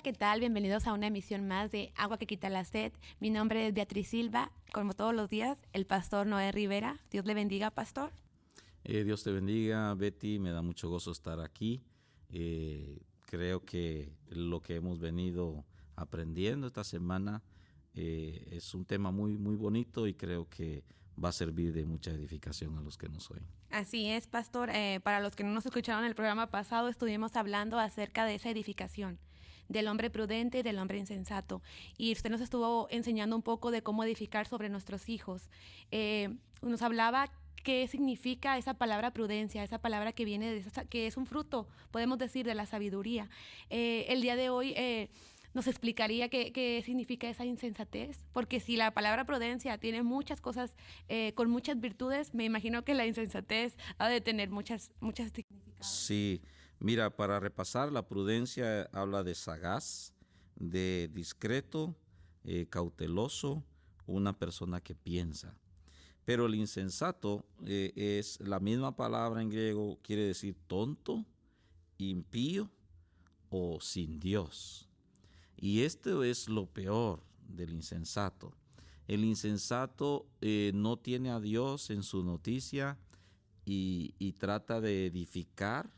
¿qué tal? Bienvenidos a una emisión más de Agua que quita la sed. Mi nombre es Beatriz Silva, como todos los días, el pastor Noé Rivera. Dios le bendiga, pastor. Dios te bendiga, Betty, me da mucho gozo estar aquí. Creo que lo que hemos venido aprendiendo esta semana es un tema muy, muy bonito y creo que va a servir de mucha edificación a los que nos oyen. Así es, pastor. Para los que no nos escucharon en el programa pasado, estuvimos hablando acerca de esa edificación, del hombre prudente y del hombre insensato. Y usted nos estuvo enseñando un poco de cómo edificar sobre nuestros hijos. Nos hablaba qué significa esa palabra prudencia, esa palabra que viene de que es un fruto, podemos decir, de la sabiduría. El día de hoy nos explicaría qué significa esa insensatez, porque si la palabra prudencia tiene muchas cosas con muchas virtudes, me imagino que la insensatez ha de tener muchas significados. Sí, mira, para repasar, la prudencia habla de sagaz, de discreto, cauteloso, una persona que piensa. Pero el insensato es la misma palabra en griego, quiere decir tonto, impío o sin Dios. Y esto es lo peor del insensato. El insensato no tiene a Dios en su noticia y trata de edificar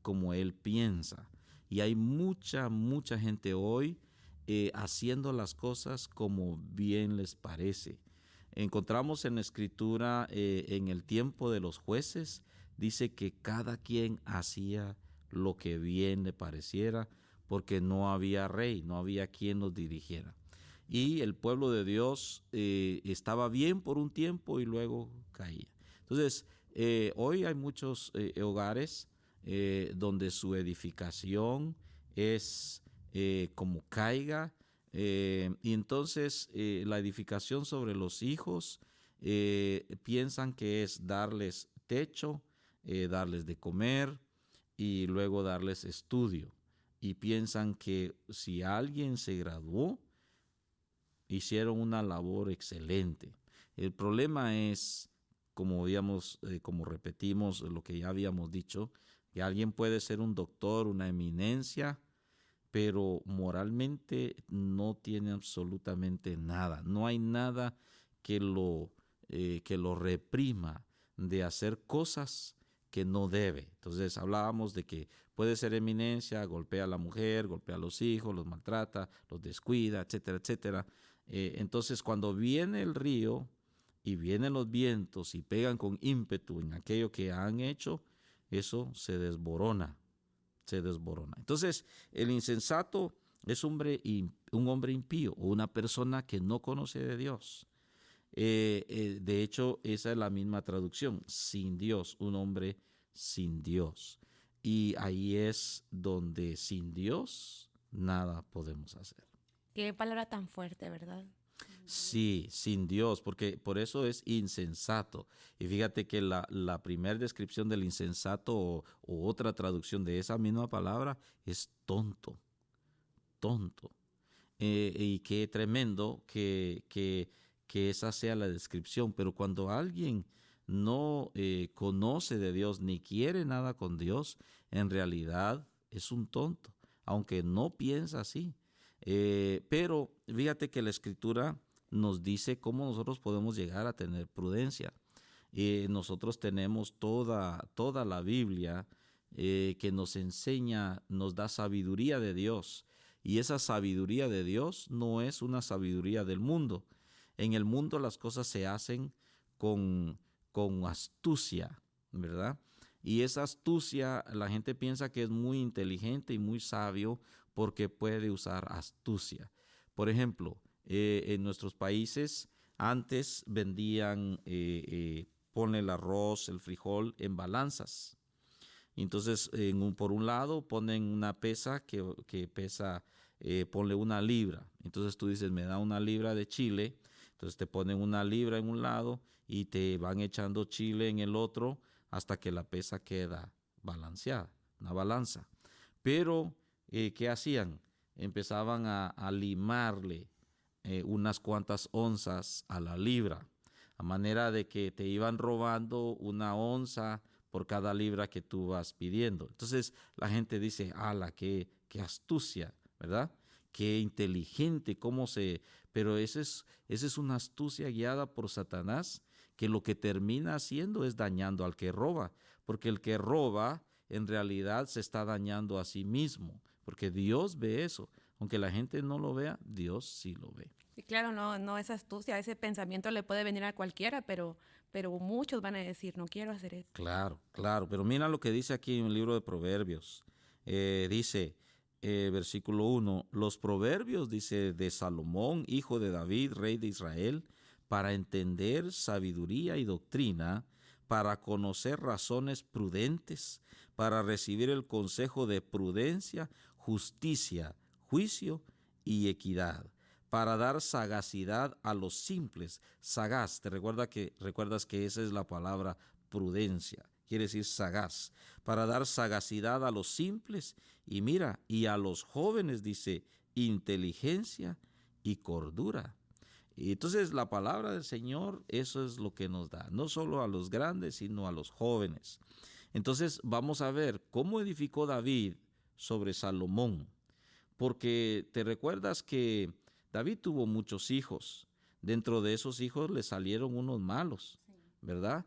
como él piensa. Y hay mucha gente hoy haciendo las cosas como bien les parece. Encontramos en la Escritura, en el tiempo de los jueces, dice que cada quien hacía lo que bien le pareciera, porque no había rey, no había quien los dirigiera. Y el pueblo de Dios estaba bien por un tiempo y luego caía. Entonces, hoy hay muchos hogares donde su edificación es como caiga, y entonces la edificación sobre los hijos piensan que es darles techo, darles de comer y luego darles estudio. Y piensan que si alguien se graduó, hicieron una labor excelente. El problema es, como repetimos lo que ya habíamos dicho, que alguien puede ser un doctor, una eminencia, pero moralmente no tiene absolutamente nada. No hay nada que lo reprima de hacer cosas que no debe. Entonces hablábamos de que puede ser eminencia, golpea a la mujer, golpea a los hijos, los maltrata, los descuida, etcétera, etcétera. Entonces cuando viene el río y vienen los vientos y pegan con ímpetu en aquello que han hecho, eso se desborona. Entonces, el insensato es un hombre impío o una persona que no conoce de Dios. De hecho, esa es la misma traducción, sin Dios, un hombre sin Dios. Y ahí es donde sin Dios nada podemos hacer. Qué palabra tan fuerte, ¿verdad? Sí, sin Dios, porque por eso es insensato. Y fíjate que la primera descripción del insensato o otra traducción de esa misma palabra es tonto. Y qué tremendo que esa sea la descripción. Pero cuando alguien no conoce de Dios ni quiere nada con Dios, en realidad es un tonto, aunque no piensa así. Pero fíjate que la Escritura nos dice cómo nosotros podemos llegar a tener prudencia. Nosotros tenemos toda la Biblia que nos enseña, nos da sabiduría de Dios. Y esa sabiduría de Dios no es una sabiduría del mundo. En el mundo las cosas se hacen con astucia, ¿verdad? Y esa astucia, la gente piensa que es muy inteligente y muy sabio porque puede usar astucia. Por ejemplo, en nuestros países antes vendían, ponle el arroz, el frijol en balanzas. Entonces, por un lado ponen una pesa que pesa, ponle 1 libra. Entonces tú dices, me da 1 libra de chile. Entonces te ponen 1 libra en un lado y te van echando chile en el otro hasta que la pesa queda balanceada, una balanza. Pero, ¿qué hacían? Empezaban a limarle unas cuantas onzas a la libra, a manera de que te iban robando 1 onza por cada libra que tú vas pidiendo. Entonces la gente dice, ¡ala, qué astucia!, ¿verdad? qué inteligente, pero esa es una astucia guiada por Satanás, que lo que termina haciendo es dañando al que roba, porque el que roba en realidad se está dañando a sí mismo, porque Dios ve eso. Aunque la gente no lo vea, Dios sí lo ve. Y claro, no es astucia, ese pensamiento le puede venir a cualquiera, pero muchos van a decir, no quiero hacer eso. Claro, claro, pero mira lo que dice aquí en el libro de Proverbios. Dice, versículo 1, los proverbios, dice, de Salomón, hijo de David, rey de Israel, para entender sabiduría y doctrina, para conocer razones prudentes, para recibir el consejo de prudencia, justicia, juicio y equidad, para dar sagacidad a los simples. Sagaz, recuerdas que esa es la palabra prudencia, quiere decir sagaz, para dar sagacidad a los simples y mira, y a los jóvenes, dice, inteligencia y cordura. Y entonces la palabra del Señor, eso es lo que nos da, no solo a los grandes, sino a los jóvenes. Entonces vamos a ver cómo edificó David sobre Salomón, porque te recuerdas que David tuvo muchos hijos. Dentro de esos hijos le salieron unos malos, ¿verdad?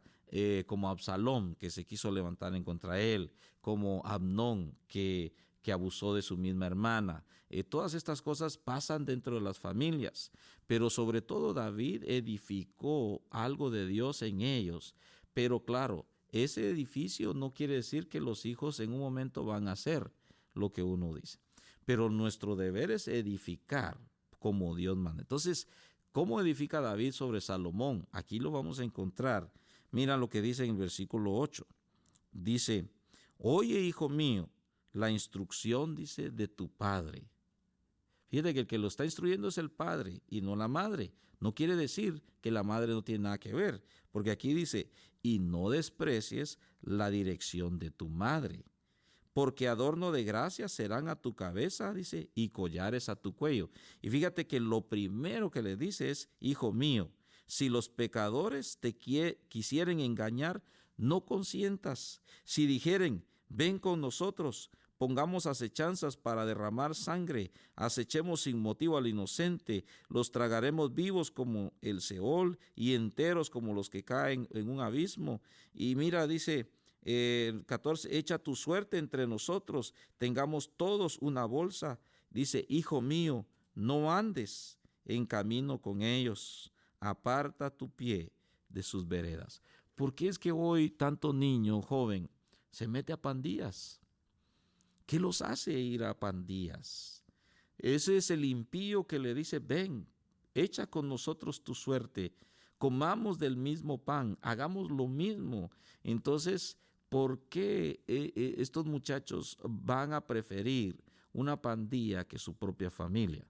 Como Absalón, que se quiso levantar en contra él, como Amnón, que abusó de su misma hermana. Todas estas cosas pasan dentro de las familias, pero sobre todo David edificó algo de Dios en ellos. Pero claro, ese edificio no quiere decir que los hijos en un momento van a hacer lo que uno dice. Pero nuestro deber es edificar como Dios manda. Entonces, ¿cómo edifica David sobre Salomón? Aquí lo vamos a encontrar. Mira lo que dice en el versículo 8. Dice, oye, hijo mío, la instrucción, dice, de tu padre. Fíjate que el que lo está instruyendo es el padre y no la madre. No quiere decir que la madre no tiene nada que ver, porque aquí dice, y no desprecies la dirección de tu madre, porque adorno de gracia serán a tu cabeza, dice, y collares a tu cuello. Y fíjate que lo primero que le dice es, hijo mío, si los pecadores te quisieren engañar, no consientas. Si dijeren, ven con nosotros, pongamos acechanzas para derramar sangre, acechemos sin motivo al inocente, los tragaremos vivos como el Seol y enteros como los que caen en un abismo. Y mira, dice 14, echa tu suerte entre nosotros, tengamos todos una bolsa. Dice, hijo mío, no andes en camino con ellos, aparta tu pie de sus veredas. ¿Por qué es que hoy tanto niño joven se mete a pandillas? ¿Qué los hace ir a pandillas? Ese es el impío que le dice, ven, echa con nosotros tu suerte, comamos del mismo pan, hagamos lo mismo. Entonces, ¿por qué estos muchachos van a preferir una pandilla que su propia familia?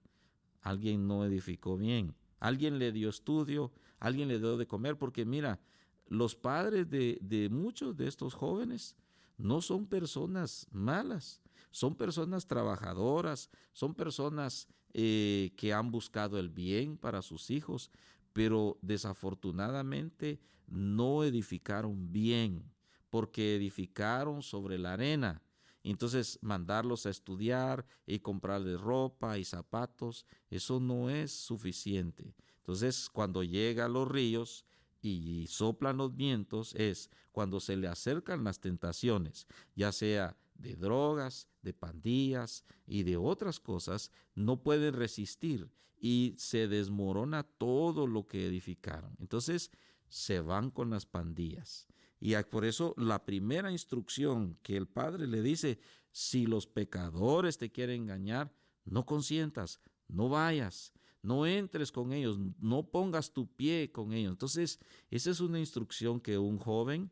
Alguien no edificó bien, alguien le dio estudio, alguien le dio de comer, porque mira, los padres de muchos de estos jóvenes no son personas malas, son personas trabajadoras, son personas que han buscado el bien para sus hijos, pero desafortunadamente no edificaron bien, porque edificaron sobre la arena. Entonces, mandarlos a estudiar y comprarles ropa y zapatos, eso no es suficiente. Entonces, cuando llega a los ríos y soplan los vientos, es cuando se le acercan las tentaciones, ya sea de drogas, de pandillas y de otras cosas, no pueden resistir y se desmorona todo lo que edificaron. Entonces, se van con las pandillas. Y por eso la primera instrucción que el Padre le dice, si los pecadores te quieren engañar, no consientas, no vayas, no entres con ellos, no pongas tu pie con ellos. Entonces, esa es una instrucción que un joven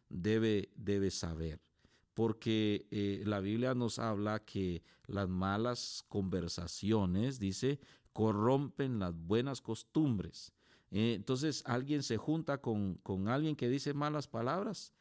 debe saber, porque la Biblia nos habla que las malas conversaciones, dice, corrompen las buenas costumbres. Entonces alguien se junta con alguien que dice malas palabras,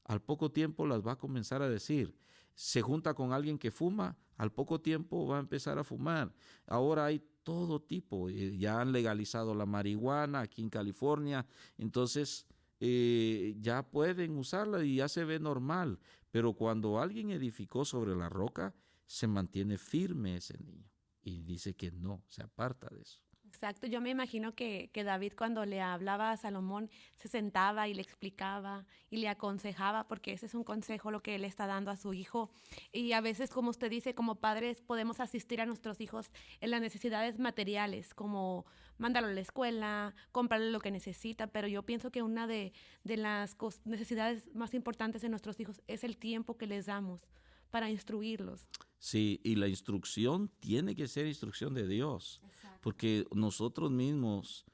al poco tiempo las va a comenzar a decir. Se junta con alguien que fuma, al poco tiempo va a empezar a fumar. Ahora hay todo tipo, ya han legalizado la marihuana aquí en California, entonces ya pueden usarla y ya se ve normal. Pero cuando alguien edificó sobre la roca, se mantiene firme ese niño. y dice que no, se aparta de eso. Exacto, yo me imagino que David cuando le hablaba a Salomón se sentaba y le explicaba y le aconsejaba, porque ese es un consejo lo que él está dando a su hijo. Y a veces, como usted dice, como padres podemos asistir a nuestros hijos en las necesidades materiales, como mandarlo a la escuela, comprarle lo que necesita, pero yo pienso que una de las necesidades más importantes de nuestros hijos es el tiempo que les damos para instruirlos. Sí, y la instrucción tiene que ser instrucción de Dios, porque nosotros mismos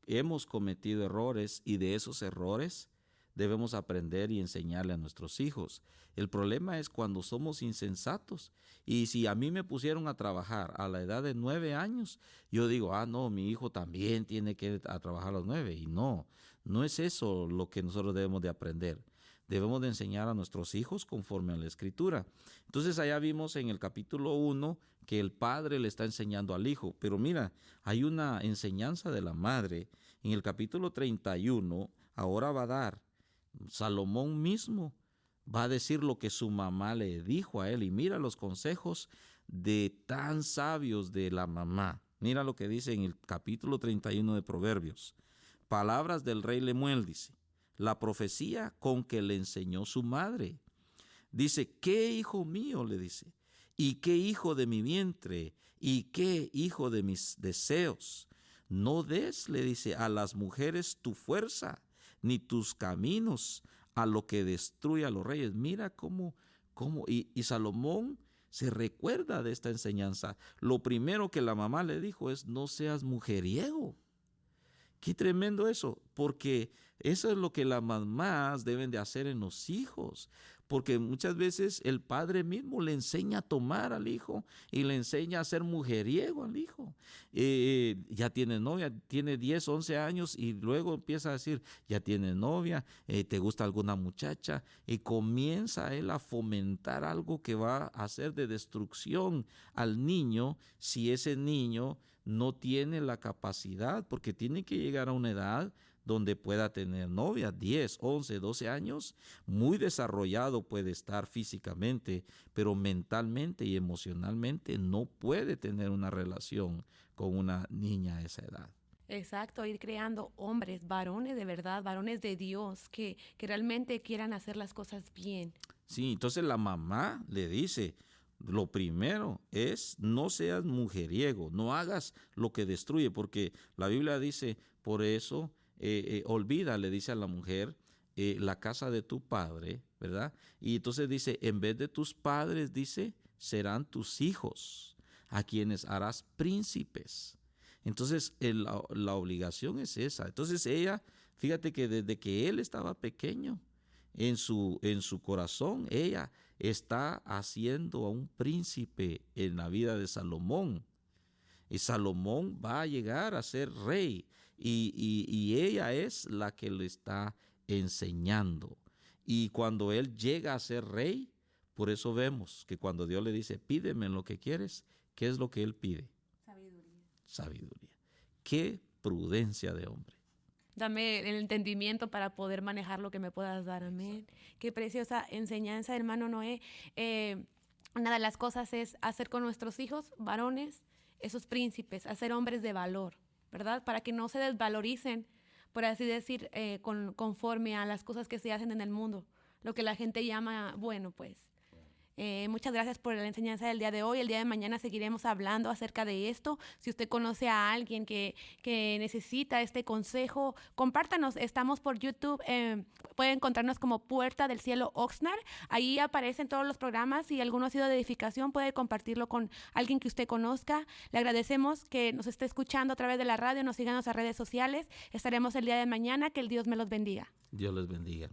hemos cometido errores y de esos errores debemos aprender y enseñarle a nuestros hijos. El problema es cuando somos insensatos. Y si a mí me pusieron a trabajar a la edad de 9 años, yo digo, no, mi hijo también tiene que ir a trabajar a los 9. Y no es eso lo que nosotros debemos de aprender. Debemos de enseñar a nuestros hijos conforme a la Escritura. Entonces allá vimos en el capítulo 1 que el padre le está enseñando al hijo. Pero mira, hay una enseñanza de la madre. En el capítulo 31 ahora va a dar, Salomón mismo va a decir lo que su mamá le dijo a él. Y mira los consejos de tan sabios de la mamá. Mira lo que dice en el capítulo 31 de Proverbios. Palabras del rey Lemuel, dice. La profecía con que le enseñó su madre. Dice, ¿qué hijo mío? Le dice. ¿Y qué hijo de mi vientre? ¿Y qué hijo de mis deseos? No des, le dice, a las mujeres tu fuerza, ni tus caminos a lo que destruye a los reyes. Mira cómo y Salomón se recuerda de esta enseñanza. Lo primero que la mamá le dijo es, no seas mujeriego. Qué tremendo eso, porque eso es lo que las mamás deben de hacer en los hijos, porque muchas veces el padre mismo le enseña a tomar al hijo y le enseña a ser mujeriego al hijo. Ya tiene novia, tiene 10, 11 años y luego empieza a decir, ya tiene novia, te gusta alguna muchacha, y comienza él a fomentar algo que va a hacer de destrucción al niño si ese niño no tiene la capacidad, porque tiene que llegar a una edad donde pueda tener novia, 10, 11, 12 años, muy desarrollado puede estar físicamente, pero mentalmente y emocionalmente no puede tener una relación con una niña a esa edad. Exacto, ir creando hombres, varones de verdad, varones de Dios, que realmente quieran hacer las cosas bien. Sí, entonces la mamá le dice, lo primero es no seas mujeriego, no hagas lo que destruye, porque la Biblia dice, por eso olvida, le dice a la mujer, la casa de tu padre, ¿verdad? Y entonces dice, en vez de tus padres, dice, serán tus hijos, a quienes harás príncipes. Entonces la obligación es esa. Entonces ella, fíjate que desde que él estaba pequeño, en su corazón, ella está haciendo a un príncipe en la vida de Salomón. Y Salomón va a llegar a ser rey y ella es la que le está enseñando. Y cuando él llega a ser rey, por eso vemos que cuando Dios le dice, pídeme lo que quieres, ¿qué es lo que él pide? Sabiduría. Qué prudencia de hombre. Dame el entendimiento para poder manejar lo que me puedas dar. Amén. Qué preciosa enseñanza, hermano Noé. Una de las cosas es hacer con nuestros hijos, varones, esos príncipes, hacer hombres de valor, ¿verdad? Para que no se desvaloricen, por así decir, conforme a las cosas que se hacen en el mundo. Lo que la gente llama, bueno, pues. Muchas gracias por la enseñanza del día de hoy. El día de mañana seguiremos hablando acerca de esto. Si usted conoce a alguien que necesita este consejo, compártanos. Estamos por YouTube. Puede encontrarnos como Puerta del Cielo Oxnard. Ahí aparecen todos los programas. Si alguno ha sido de edificación, puede compartirlo con alguien que usted conozca. Le agradecemos que nos esté escuchando a través de la radio. Nos sigan en nuestras redes sociales. Estaremos el día de mañana. Que el Dios me los bendiga. Dios les bendiga.